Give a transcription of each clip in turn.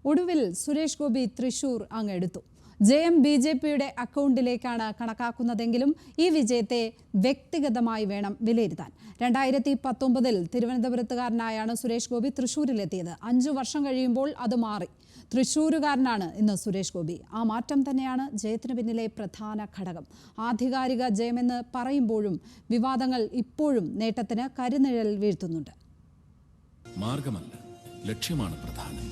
ഒടുവിൽ സുരേഷ് ഗോപി തൃശൂർ അങ്ങെടുത്തു. ജയം BJPയുടെ അക്കൗണ്ടിലേക്കാണ് കണക്കാക്കുന്നതെങ്കിലും ഈ വിജയത്തെ വ്യക്തിഗതമായി വേണം വിലയിരുത്താൻ. 2019 തിരുവനന്തപുരത്തുകാരനായാണ് സുരേഷ് ഗോപി തൃശൂരിലെത്തിയത്. 5 വർഷം കഴിയുമ്പോൾ അത് മാറി. തൃശൂരുകാരനാണ് ഇന്ന് സുരേഷ് ഗോപി. ആ മാറ്റം തന്നെയാണ് ജയത്തിന് പിന്നിലെ പ്രധാന ഘടകം. ആധികാരിക ജയമെന്ന് പറയുമ്പോഴും വിവാദങ്ങൾ ഇപ്പോഴും നേട്ടത്തിന് കരിനിഴൽ വീഴ്ത്തുന്നുണ്ട്. മാർഗമല്ല, ലക്ഷ്യമാണ് പ്രധാനം.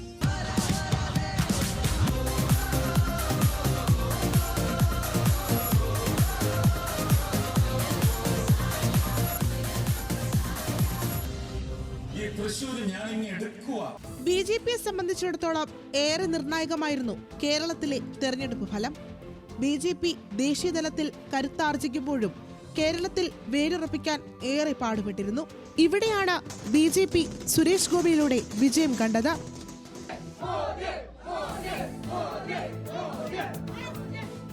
BJPയെ സംബന്ധിച്ചിടത്തോളം ഏറെ നിർണായകമായിരുന്നു കേരളത്തിലെ തെരഞ്ഞെടുപ്പ് ഫലം. BJP ദേശീയതലത്തിൽ കരുത്താർജിക്കുമ്പോഴും കേരളത്തിൽ വേരുറപ്പിക്കാൻ ഏറെ പാടുപെട്ടിരുന്നു. ഇവിടെയാണ് BJP സുരേഷ് ഗോപിയിലൂടെ വിജയം കണ്ടത്.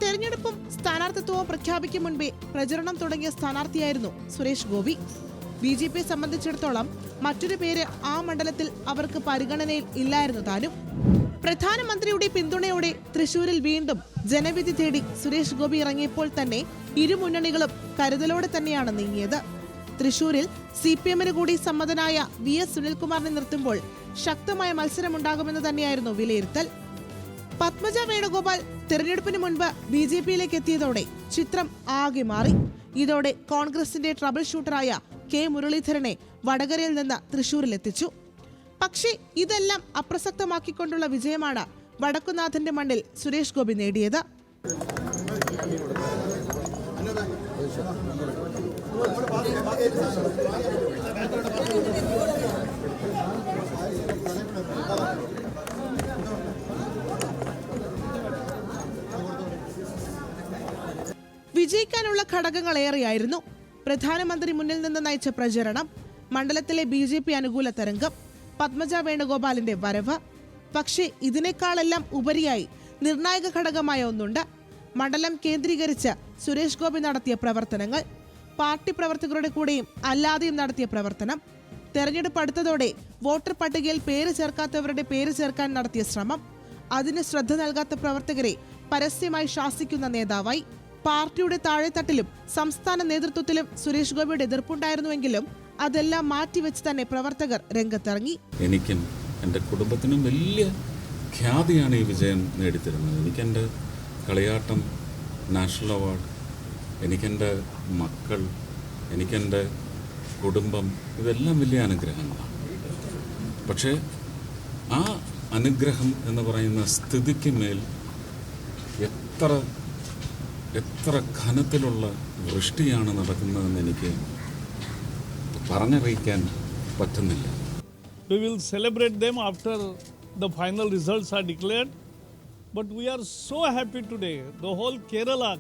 തെരഞ്ഞെടുപ്പും സ്ഥാനാർത്ഥിത്വവും പ്രഖ്യാപിക്കും മുൻപേ പ്രചരണം തുടങ്ങിയ സ്ഥാനാർത്ഥിയായിരുന്നു സുരേഷ് ഗോപി. BJPയെ സംബന്ധിച്ചിടത്തോളം മറ്റൊരു പേര് ആ മണ്ഡലത്തിൽ അവർക്ക് പരിഗണനയിൽ ഇല്ലായിരുന്നു താനും. പ്രധാനമന്ത്രിയുടെ പിന്തുണയോടെ തൃശൂരിൽ വീണ്ടും ജനവിധി തേടി സുരേഷ് ഗോപി ഇറങ്ങിയപ്പോൾ തന്നെ ഇരു മുന്നണികളും കരുതലോടെ തന്നെയാണ് നീങ്ങിയത്. തൃശൂരിൽ CPMന് കൂടി സമ്മതനായ VS സുനിൽകുമാറിനെ നിർത്തുമ്പോൾ ശക്തമായ മത്സരമുണ്ടാകുമെന്ന് തന്നെയായിരുന്നു വിലയിരുത്തൽ. പത്മജ വേണുഗോപാൽ തെരഞ്ഞെടുപ്പിന് മുൻപ് BJPയിലേക്ക് എത്തിയതോടെ ചിത്രം ആകെ മാറി. ഇതോടെ കോൺഗ്രസിന്റെ ട്രബിൾ ഷൂട്ടറായ K മുരളീധരനെ വടകരയിൽ നിന്ന് തൃശൂരിലെത്തിച്ചു. പക്ഷേ ഇതെല്ലാം അപ്രസക്തമാക്കിക്കൊണ്ടുള്ള വിജയമാണ് വടക്കുനാഥന്റെ മണ്ണിൽ സുരേഷ് ഗോപി നേടിയത്. വിജയിക്കാനുള്ള ഘടകങ്ങൾ ഏറെയായിരുന്നു. പ്രധാനമന്ത്രി മുന്നിൽ നിന്ന് നയിച്ച പ്രചരണം, മണ്ഡലത്തിലെ BJP അനുകൂല തരംഗം, പത്മജ വേണുഗോപാലിന്റെ വരവ്. പക്ഷേ ഇതിനേക്കാളെല്ലാം ഉപരിയായി നിർണായക ഘടകമായ ഒന്നുണ്ട്. മണ്ഡലം കേന്ദ്രീകരിച്ച് സുരേഷ് ഗോപി നടത്തിയ പ്രവർത്തനങ്ങൾ, പാർട്ടി പ്രവർത്തകരുടെ കൂടെയും അല്ലാതെയും നടത്തിയ പ്രവർത്തനം. തെരഞ്ഞെടുപ്പ് അടുത്തതോടെ വോട്ടർ പട്ടികയിൽ പേര് ചേർക്കാത്തവരുടെ പേര് ചേർക്കാൻ നടത്തിയ ശ്രമം, അതിന് ശ്രദ്ധ നൽകാത്ത പ്രവർത്തകരെ പരസ്യമായി ശാസിക്കുന്ന നേതാവായി. പാർട്ടിയുടെ താഴെത്തട്ടിലും സംസ്ഥാന നേതൃത്വത്തിലും സുരേഷ് ഗോപിയുടെ എതിർപ്പുണ്ടായിരുന്നുവെങ്കിലും അതെല്ലാം മാറ്റിവെച്ച് തന്നെ പ്രവർത്തകർ രംഗത്തിറങ്ങി. എനിക്കും എൻ്റെ കുടുംബത്തിനും വലിയ ഖ്യാതിയാണ് ഈ വിജയം നേടിത്തരുന്നത്. എനിക്കെൻ്റെ കളിയാട്ടം നാഷണൽ അവാർഡ്, എനിക്കെൻ്റെ മക്കൾ, എനിക്കെൻ്റെ കുടുംബം, ഇതെല്ലാം വലിയ അനുഗ്രഹങ്ങളാണ്. പക്ഷേ ആ അനുഗ്രഹം എന്ന് പറയുന്ന സ്ഥിതിക്ക് മേൽ എത്ര ഘനത്തിലുള്ള വൃഷ്ടിയാണ് നടക്കുന്നതെന്ന് എനിക്ക് പറഞ്ഞറിയിക്കാൻ പറ്റുന്നില്ല. We will celebrate them after the final results are declared. But we are so happy today. The whole Kerala.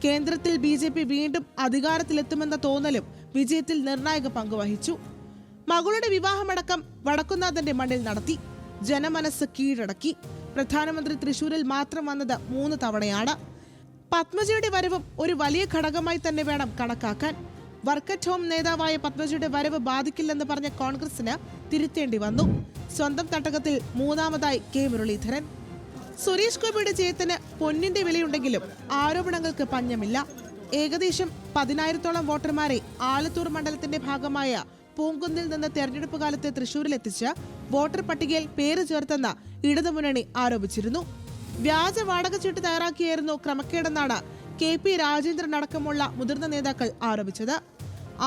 കേന്ദ്രത്തിൽ BJP വീണ്ടും അധികാരത്തിലെത്തുമെന്ന തോന്നലും വിജയത്തിൽ നിർണായക പങ്കുവഹിച്ചു. മകളുടെ വിവാഹമടക്കം വടക്കുന്നാഥന്റെ മണ്ണിൽ നടത്തി. ജനമനസ് കീഴടക്കി. പ്രധാനമന്ത്രി തൃശൂരിൽ മാത്രം വന്നത് 3 തവണയാണ്. പത്മജയുടെ വരവും ഒരു വലിയ ഘടകമായി തന്നെ വേണം കണക്കാക്കാൻ. വർക്ക് അറ്റ് ഹോം നേതാവായ പത്മജയുടെ വരവ് ബാധിക്കില്ലെന്ന് പറഞ്ഞ കോൺഗ്രസിന് തിരുത്തേണ്ടി വന്നു. സ്വന്തം തട്ടകത്തിൽ 3ാമതായി K മുരളീധരൻ. സുരേഷ് ഗോപിയുടെ ജയത്തിന് പൊന്നിന്റെ വിലയുണ്ടെങ്കിലും ആരോപണങ്ങൾക്ക് പഞ്ഞമില്ല. ഏകദേശം 10,000-ഓളം വോട്ടർമാരെ ആലത്തൂർ മണ്ഡലത്തിന്റെ ഭാഗമായ പൂങ്കുന്നിൽ നിന്ന് തെരഞ്ഞെടുപ്പ് കാലത്ത് തൃശൂരിലെത്തിച്ച് വോട്ടർ പട്ടികയിൽ പേര് ചേർത്തെന്ന് ഇടതുമുന്നണി ആരോപിച്ചിരുന്നു. വ്യാജ വാടക ചീട്ട് തയ്യാറാക്കിയായിരുന്നു ക്രമക്കേടെന്നാണ് KP രാജേന്ദ്രൻ അടക്കമുള്ള മുതിർന്ന നേതാക്കൾ ആരോപിച്ചത്.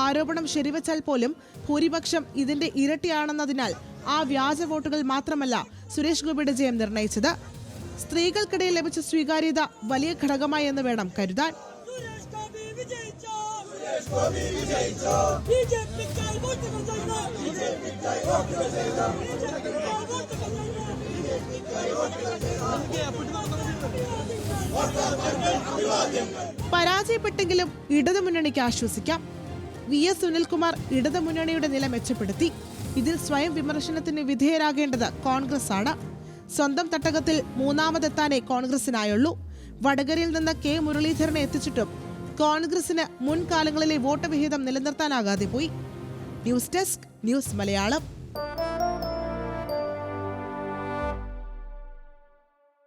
ആരോപണം ശരിവച്ചാൽ പോലും ഭൂരിപക്ഷം ഇതിന്റെ ഇരട്ടിയാണെന്നതിനാൽ ആ വ്യാജ വോട്ടുകൾ മാത്രമല്ല സുരേഷ് ഗോപിയുടെ ജയം നിർണയിച്ചത്. സ്ത്രീകൾക്കിടയിൽ ലഭിച്ച സ്വീകാര്യത വലിയ ഘടകമായി എന്ന് വേണം കരുതാൻ. പരാജയപ്പെട്ടെങ്കിലും ഇടതുമുന്നണിക്ക് ആശ്വസിക്കാം. VS സുനിൽകുമാർ ഇടതുമുന്നണിയുടെ നില മെച്ചപ്പെടുത്തി. ഇതിൽ സ്വയം വിമർശനത്തിന് വിധേയരാകേണ്ടത് കോൺഗ്രസ് ആണ്. സ്വന്തം തട്ടകത്തിൽ 3ാമതെത്താനേ കോൺഗ്രസിനായുള്ളൂ. വടകരയിൽ നിന്ന് K മുരളീധരനെ എത്തിച്ചിട്ടും കോൺഗ്രസിന് മുൻകാലങ്ങളിലെ വോട്ട് വിഹിതം നിലനിർത്താനാകാതെ പോയി. News desk, news Malayalam.